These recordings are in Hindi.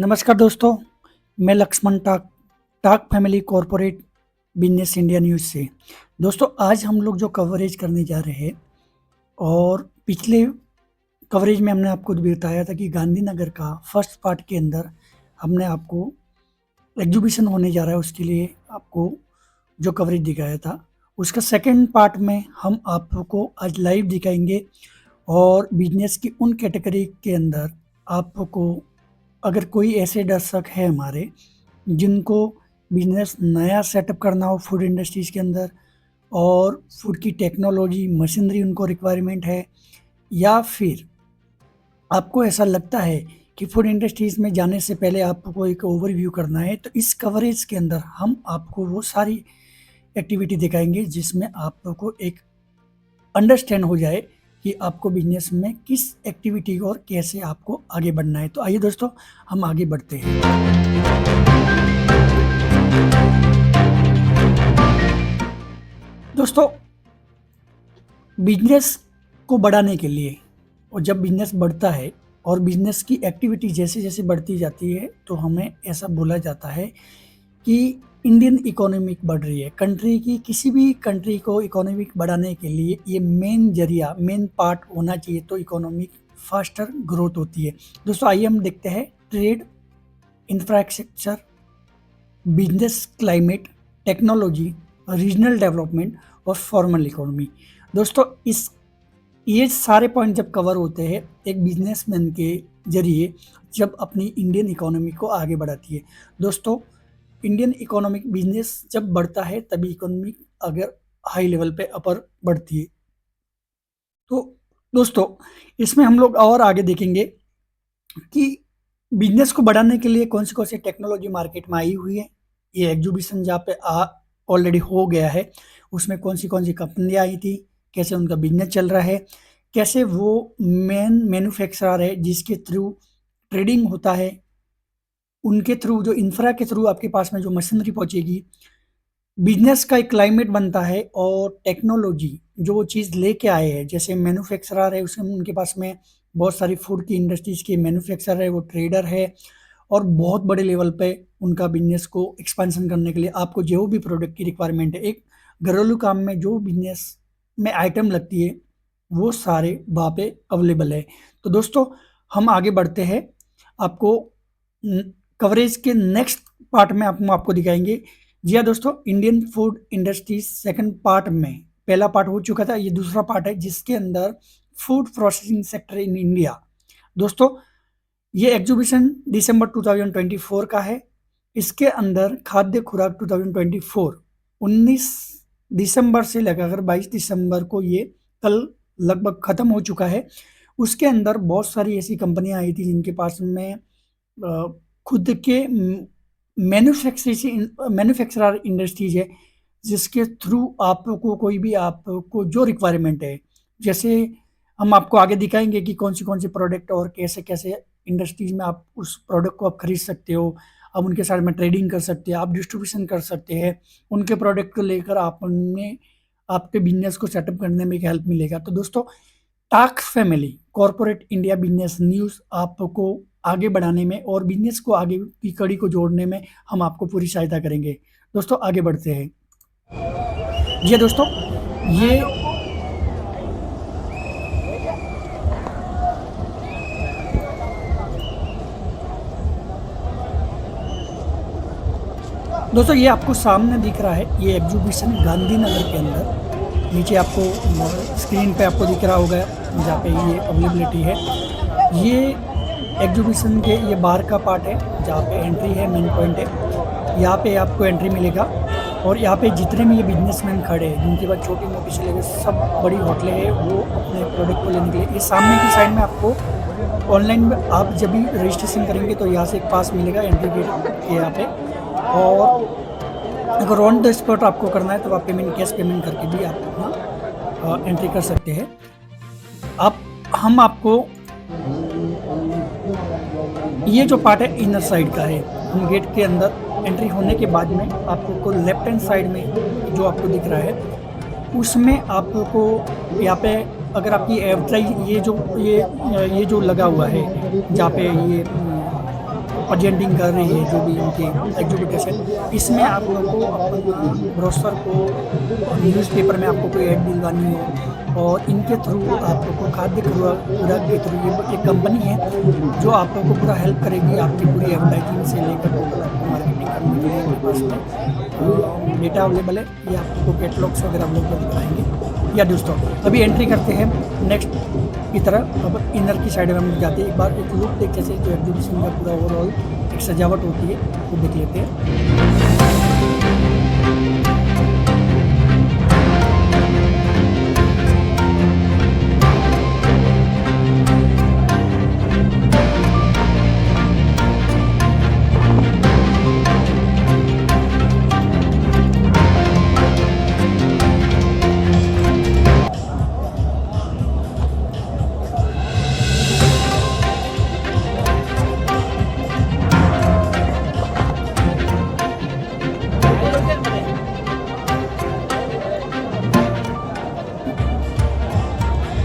नमस्कार दोस्तों, मैं Laxman Tak Tak family corporate business India news से। दोस्तों, आज हम लोग जो कवरेज करने जा रहे हैं और पिछले कवरेज में हमने आपको बताया था कि गांधीनगर का फर्स्ट पार्ट के अंदर हमने आपको एग्जीबिशन होने जा रहा है, उसके लिए आपको जो कवरेज दिखाया था, उसका सेकंड पार्ट में हम आपको आज लाइव दिखाएंगे और बिजनेस की उन कैटेगरी के अंदर आपको अगर कोई ऐसे दर्शक है हमारे जिनको बिजनेस नया सेटअप करना हो फूड इंडस्ट्रीज़ के अंदर और फूड की टेक्नोलॉजी मशीनरी उनको रिक्वायरमेंट है, या फिर आपको ऐसा लगता है कि फूड इंडस्ट्रीज़ में जाने से पहले आपको एक ओवरव्यू करना है, तो इस कवरेज के अंदर हम आपको वो सारी एक्टिविटी दिखाएंगे जिसमें आपको एक अंडरस्टैंड हो जाए कि आपको बिजनेस में किस एक्टिविटी और कैसे आपको आगे बढ़ना है। तो आइए दोस्तों, हम आगे बढ़ते हैं। दोस्तों, बिजनेस को बढ़ाने के लिए और जब बिजनेस बढ़ता है और बिजनेस की एक्टिविटी जैसे जैसे बढ़ती जाती है तो हमें ऐसा बोला जाता है कि इंडियन इकोनॉमिक बढ़ रही है। कंट्री की किसी भी कंट्री को इकोनॉमिक बढ़ाने के लिए ये मेन पार्ट होना चाहिए, तो इकोनॉमिक फास्टर ग्रोथ होती है। दोस्तों, आइए हम देखते हैं trade, infrastructure, business climate, technology, regional development और फॉर्मल इकोनॉमी। दोस्तों, ये सारे पॉइंट जब कवर होते हैं एक बिजनेसमैन के जरिए जब अपनी इंडियन इकोनॉमी को आगे बढ़ाती है। दोस्तों, इंडियन इकोनॉमिक बिजनेस जब बढ़ता है तभी इकोनॉमिक अगर हाई लेवल पे अपर बढ़ती है। तो दोस्तों, इसमें हम लोग और आगे देखेंगे कि बिजनेस को बढ़ाने के लिए कौन सी टेक्नोलॉजी मार्केट में आई हुई है। ये एग्जीबिशन जहाँ पे ऑलरेडी हो गया है, उसमें कौन सी कंपनियाँ आई थी, कैसे उनका बिजनेस चल रहा है, कैसे वो मेन मैन्युफैक्चरर है जिसके थ्रू ट्रेडिंग होता है, उनके थ्रू जो इंफ्रा के थ्रू आपके पास में जो मशीनरी पहुंचेगी, बिजनेस का एक क्लाइमेट बनता है और टेक्नोलॉजी जो वो चीज़ लेके आए हैं, जैसे मैन्युफैक्चरर है उसमें उनके पास में बहुत सारी फूड की इंडस्ट्रीज़ के मैन्युफैक्चरर है, वो ट्रेडर है और बहुत बड़े लेवल पे उनका बिजनेस को एक्सपेंशन करने के लिए आपको जो भी प्रोडक्ट की रिक्वायरमेंट है, एक घरेलू काम में जो बिजनेस में आइटम लगती है वो सारे वहाँ पे अवेलेबल है। तो दोस्तों, हम आगे बढ़ते हैं, आपको कवरेज के नेक्स्ट पार्ट में हम आपको दिखाएंगे। जी हाँ दोस्तों, Indian food industries second part में पहला पार्ट हो चुका था, ये दूसरा पार्ट है जिसके अंदर food processing sector in India. दोस्तों, ये एग्जीबिशन दिसंबर 2024 का है। इसके अंदर खाद्य खुराक 2024 19 दिसंबर से लगाकर 22 दिसंबर को ये कल लगभग ख़त्म हो चुका है। उसके अंदर बहुत सारी ऐसी कंपनियां आई थी जिनके पास में खुद के मैन्युफैक्चरर इंडस्ट्रीज है, जिसके थ्रू आपको कोई भी आपको जो रिक्वायरमेंट है, जैसे हम आपको आगे दिखाएंगे कि कौन सी प्रोडक्ट और कैसे कैसे इंडस्ट्रीज में आप उस प्रोडक्ट को आप खरीद सकते हो, आप उनके साथ में ट्रेडिंग कर सकते हैं, आप डिस्ट्रीब्यूशन कर सकते हैं, उनके प्रोडक्ट को लेकर आपने आपके बिजनेस को सेटअप करने में एक हेल्प मिलेगा। तो दोस्तों, Tak family corporate India business news आपको आगे बढ़ाने में और बिजनेस को आगे की कड़ी को जोड़ने में हम आपको पूरी सहायता करेंगे। दोस्तों, आगे बढ़ते हैं। ये दोस्तों, ये दोस्तों ये आपको सामने दिख रहा है, ये एग्जीबिशन गांधीनगर के अंदर नीचे आपको स्क्रीन पे आपको दिख रहा होगा जहाँ पे ये अवेलेबिलिटी है। ये एग्जीबिशन के ये बाहर का पार्ट है जहाँ पे एंट्री है, मेन पॉइंट है, यहाँ पे आपको एंट्री मिलेगा और यहाँ पे जितने भी ये बिजनेसमैन खड़े हैं जिनके पास छोटी मोटी से लेकर सब बड़ी होटलें हैं, वो अपने प्रोडक्ट को लेने के लिए ये सामने की साइड में आपको ऑनलाइन में आप जब भी रजिस्ट्रेशन करेंगे तो यहाँ से एक पास मिलेगा एंट्री गेट के यहाँ पे, और अगर ऑन द स्पॉट आपको करना है तो आप कैश पेमेंट करके भी आप अपना एंट्री कर सकते हैं। हम आपको ये जो पार्ट है इनर साइड का है, हम गेट के अंदर एंट्री होने के बाद में आपको लेफ्ट हैंड साइड में जो आपको दिख रहा है उसमें आपको यहाँ पे अगर आपकी एडवर्टाइज ये जो लगा हुआ है जहाँ पे ये प्रेजेंटिंग कर रही है, जो भी उनके एग्जीक्यूटिव्स है, इसमें आप लोगों को अपना ब्रोशर को न्यूज़पेपर में आपको कोई ऐड दिलवानी हो, और इनके थ्रू आप लोग को खाद्य खुराक के थ्रू ये एक कंपनी है जो आप लोगों को पूरा हेल्प करेगी आपकी पूरी एडवर्टाइजिंग से लेकर टोटल आपको मार्केटिंग करने के लिए इनके पास में डेटा अवेलेबल है। ये आपको कैटलॉग्स वगैरह हम लोग कराएंगे। या दोस्तों अभी एंट्री करते हैं नेक्स्ट की तरह। अब इनर की साइड में हम जाते हैं, एक बार एक लुक देख, जैसे जो एग्जीबिशन का पूरा ओवरऑल एक सजावट होती है वो देख लेते हैं।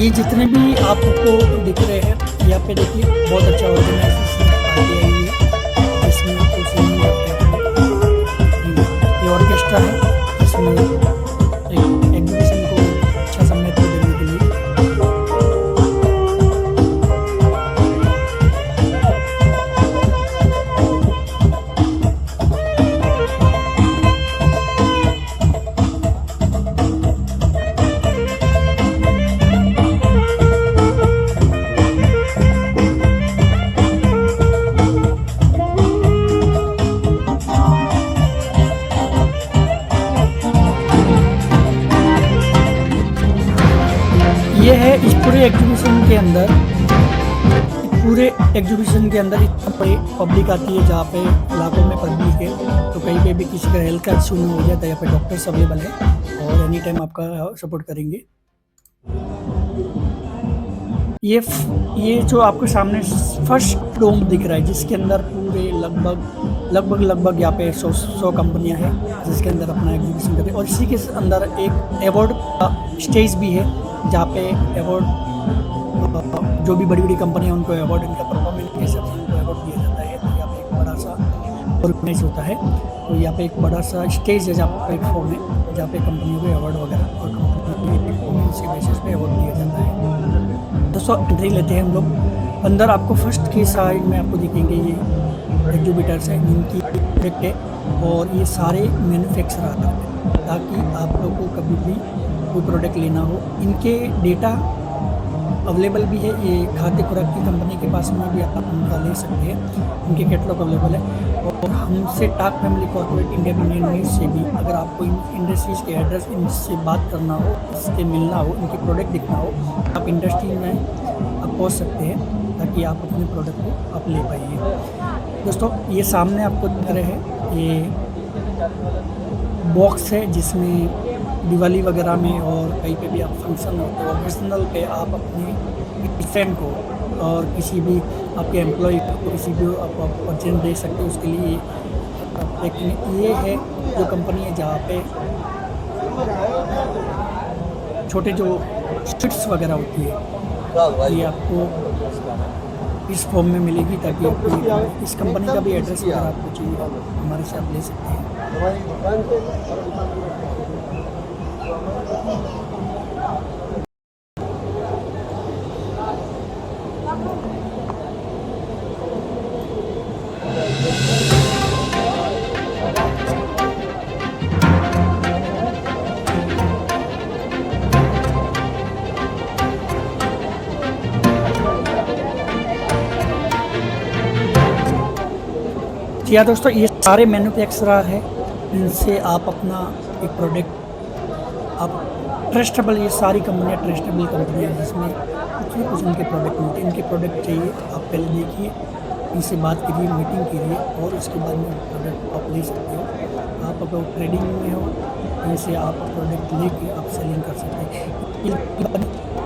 ये जितने भी आपको दिख रहे हैं यहाँ पे देखिए, बहुत अच्छा ऑर्गेनाइजेशन पार्टी आई हुई है। इसमें आपको सिंगिंग करते हैं, ये ऑर्केस्ट्रा है, इसमें एक एग्जीबिशन को अच्छा सा महत्व देने के लिए। ये है इस पूरे एग्जीबिशन के अंदर इतना पब्लिक आती है, जहाँ पे इलाकों में पब्लिक है, तो कहीं पे भी किसी का हेल्थ का इशू नहीं हो जाता है, यहाँ पे डॉक्टर्स अवेलेबल है और एनी टाइम आपका सपोर्ट करेंगे। ये जो आपके सामने फर्स्ट डोम दिख रहा है, जिसके अंदर पूरे लगभग यहाँ पे 100 कंपनियां हैं जिसके अंदर अपना एग्जीबिशन करते हैं, और इसी के अंदर एक अवार्ड का स्टेज भी है, जहाँ पे अवार्ड जो भी बड़ी कंपनियां उनको अवार्ड, इनका परफॉर्मेंस के हिसाब से उनको अवार्ड दिया जाता है। तो यहाँ पे एक बड़ा सा ऑर्गेनाइज होता है, तो यहाँ पे एक बड़ा सा स्टेज है, जहाँ पे प्लेटफॉर्म है, जहाँ पे कंपनियों को अवार्ड वगैरह और कंपनी के परफॉर्मेंस के बेसिस पे अवार्ड दिया जाता है। दोस्तों एंट्री लेते हैं हम लोग अंदर। आपको फर्स्ट की साइड में आपको दिखेंगे ये एग्जीबिटर्स हैं, इनकी प्रोडक्ट है, और ये सारे मैन्युफैक्चरर हैं, ताकि आप लोगों को कभी भी कोई प्रोडक्ट लेना हो, इनके डेटा अवेलेबल भी है। ये खाद्य खुराक की कंपनी के पास में भी आप उनका ले सकते हैं, उनके कैटलॉग अवेलेबल है। और हमसे Tak family corporate India Indian news से भी अगर आपको इन इंडस्ट्रीज़ के एड्रेस, इनसे बात करना हो, इससे मिलना हो, इनके प्रोडक्ट दिखना हो, आप इंडस्ट्री में आप पहुँच सकते हैं, ताकि आप अपने प्रोडक्ट को आप ले पाइए। दोस्तों ये सामने आपको दिख रहे हैं, ये बॉक्स है जिसमें दिवाली वगैरह में और कहीं पे भी आप फंक्शन हो तो ओकेजनल पे आप अपने फ्रेंड को और किसी भी आपके एम्प्लॉय को किसी भी आप परचेज दे सकते हो, उसके लिए लेकिन ये है जो कंपनी है जहाँ पे छोटे जो स्वीट्स वगैरह होती है, ये आपको इस फॉर्म में मिलेगी, ताकि आपको इस कंपनी का भी एड्रेस अगर आपको चाहिए हमारे से आप ले सकते हैं। या दोस्तों ये सारे मैन्युफैक्चरर हैं, इनसे आप अपना एक प्रोडक्ट आप ट्रस्टेबल, ये सारी कंपनियां ट्रस्टेबल कंपनियां जिसमें कुछ उनके प्रोडक्ट मिलते हैं। इनके प्रोडक्ट चाहिए आप पहले देखिए, इनसे बात करिए, मीटिंग कीजिए, और उसके बाद में प्रोडक्ट आप ले सकते हो। आप अगर ट्रेडिंग में हो इनसे आप प्रोडक्ट लेके आप सेलिंग कर सकते हैं।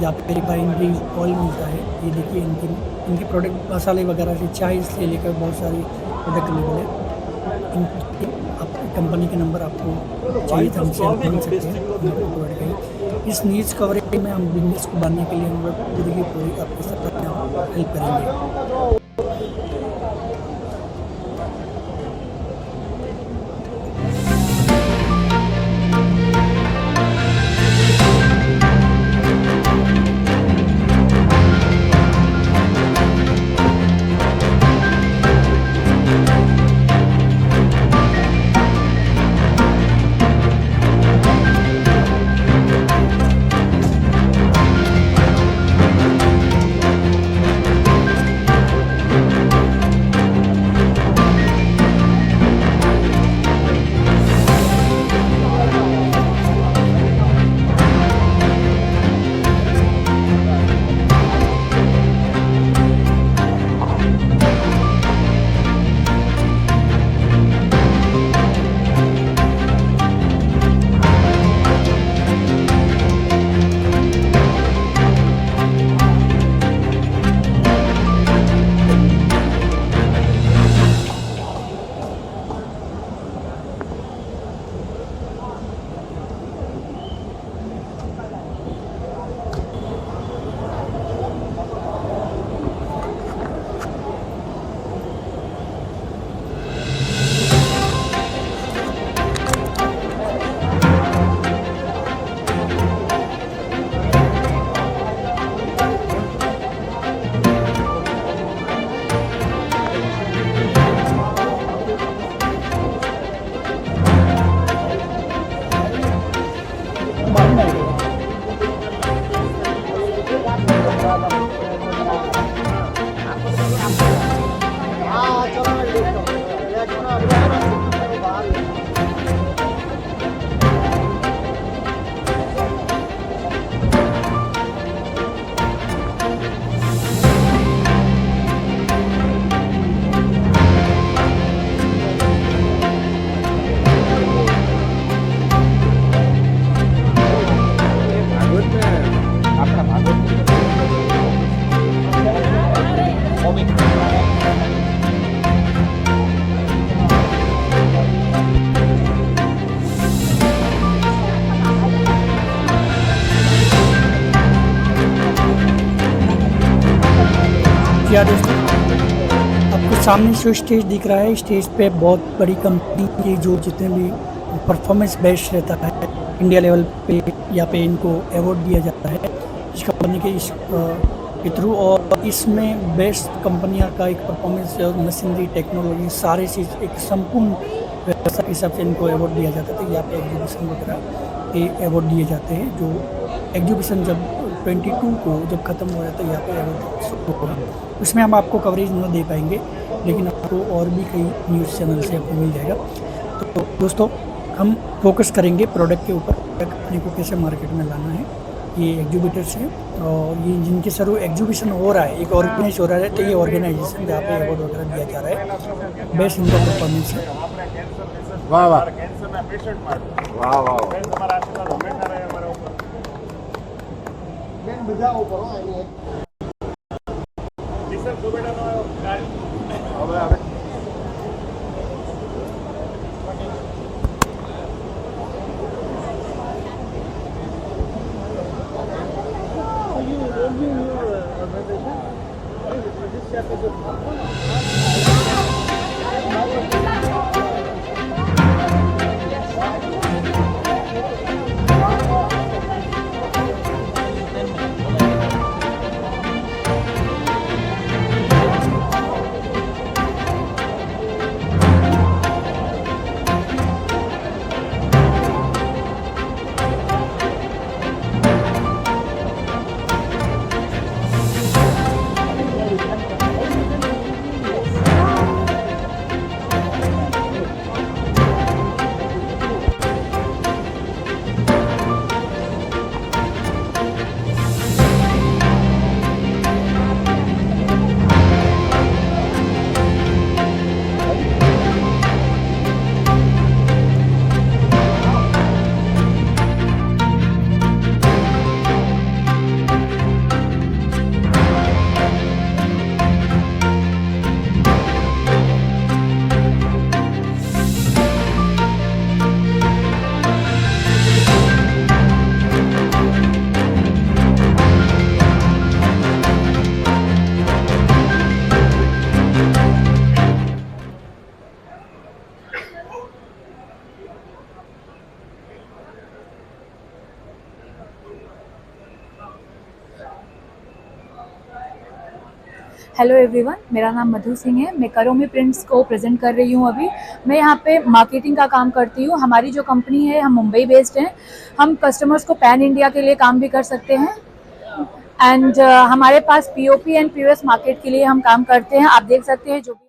जहाँ पे रिफाइनरी ऑयल मिलता है, ये देखिए इनके प्रोडक्ट मसाले वगैरह से चाय से लेकर बहुत सारी प्रोडक्ट अवेलेबल है। आप कंपनी के नंबर आपको चाहिए तो हमसे आप मिल सकते हैं, हम आपको प्रोवाइड करेंगे। इस न्यूज़ कवरेज में हम बिजनेस को बढ़ाने के लिए हम लोग पूरी की पूरी आपके साथ हेल्प करेंगे। जी हाँ दोस्तों, आपको सामने जो स्टेज दिख रहा है, स्टेज पे बहुत बड़ी कंपनी की जो जितने भी परफॉर्मेंस बेस्ट रहता है इंडिया लेवल पे, यहाँ पे इनको अवार्ड दिया जाता है इस कंपनी के के थ्रू। और इसमें बेस्ट कंपनियां का एक परफॉर्मेंस और मशीनरी टेक्नोलॉजी सारे चीज़ एक संपूर्ण व्यवस्था के हिसाब से इनको अवार्ड दिया जाता था। यहाँ पे एग्जीबिशन वगैरह के अवार्ड दिए जाते हैं। जो एग्जीबिशन जब 22 को जब ख़त्म हो जाता है, यहाँ पे अवार्ड होगा, उसमें हम आपको कवरेज नहीं दे पाएंगे, लेकिन आपको और भी कई न्यूज़ चैनल से आपको मिल जाएगा। तो दोस्तों, हम फोकस करेंगे प्रोडक्ट के ऊपर, अपने को कैसे मार्केट में लाना है। ये एग्जीबिटर्स हैं और ये जिनके सर एग्जीबिशन हो रहा है, एक ऑर्गेनाइज हो रहा है, तो ये ऑर्गेनाइजेशन जहाँ पे अवार्ड वगैरह दिया जा रहा है बेस्ट इनका परफॉर्मेंस है। वाह वाह वाह हेलो एवरीवन, मेरा नाम मधु सिंह है। मैं करोमी प्रिंट्स को प्रेजेंट कर रही हूँ। अभी मैं यहाँ पे मार्केटिंग का काम करती हूँ। हमारी जो कंपनी है, हम मुंबई बेस्ड हैं। हम कस्टमर्स को पैन इंडिया के लिए काम भी कर सकते हैं एंड हमारे पास पीओपी एंड पीओएस मार्केट के लिए हम काम करते हैं। आप देख सकते हैं जो भी